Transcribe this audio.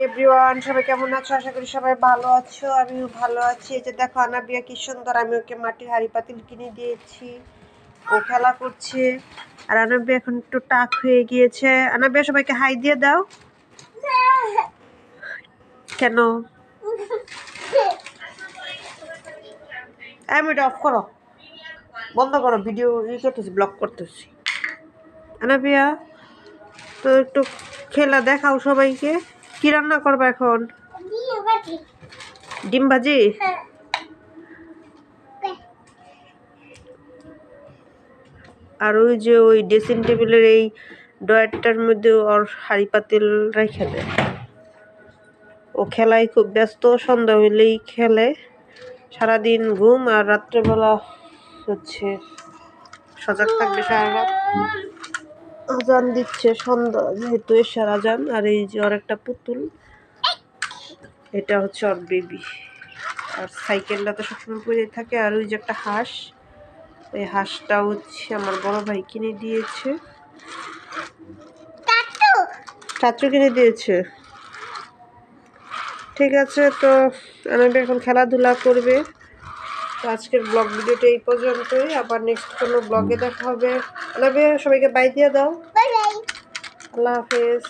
Everyone, সবাই কেমন আছো? আশা করি সবাই ভালো আছো। আমিও ভালো আছি। এই যে দেখো আনাবিয়া কি সুন্দর, আমি ওকে মাটির হাঁড়ি পাতিল কিনে দিয়েছি, ও খেলা করছে। আর আনাবিয়া এখন একটু টাক হয়ে গিয়েছে। আনাবিয়া সবাইকে হাই দিয়ে দাও। কেন? আমি এটা অফ করো, বন্ধ করো, ভিডিও করতেছি, ব্লগ করতেছি। আনাবিয়া তো একটু খেলা দেখাও সবাইকে। কি রান্না করবে এখন? ডিম ভাজি। আর ওই যে ওই ড্রেসিং টেবিলের এই ড্রয়ারটার মধ্যে ওর হাঁড়ি পাতিল রেখে দেয়। ও খেলায় খুব ব্যস্ত, সন্ধ্যা হইলেই খেলে। সারাদিন ঘুম, আর রাত্রেবেলা হচ্ছে সজাগ থাকবে সারা রাত। আজান দিচ্ছে সন্ধ্যা, যেহেতু এশার আজান। আর এই যে ওর একটা পুতুল, এটা হচ্ছে ওর বেবি। আর সাইকেলটা তো সবসময় পরে থাকে। আর ওই যে একটা হাঁস, ওই হাঁসটা হচ্ছে আমার বড় ভাই কিনে দিয়েছে, চাচু কিনে দিয়েছে। ঠিক আছে, তো আমি এখন খেলাধুলা করবে। তো আজকের ব্লগ ভিডিওটা এই পর্যন্তই। আবার নেক্সট কোনো ব্লগে দেখা হবে। সবাইকে বাই দিয়ে দাও। বাই বাই, আল্লাহ হাফেজ।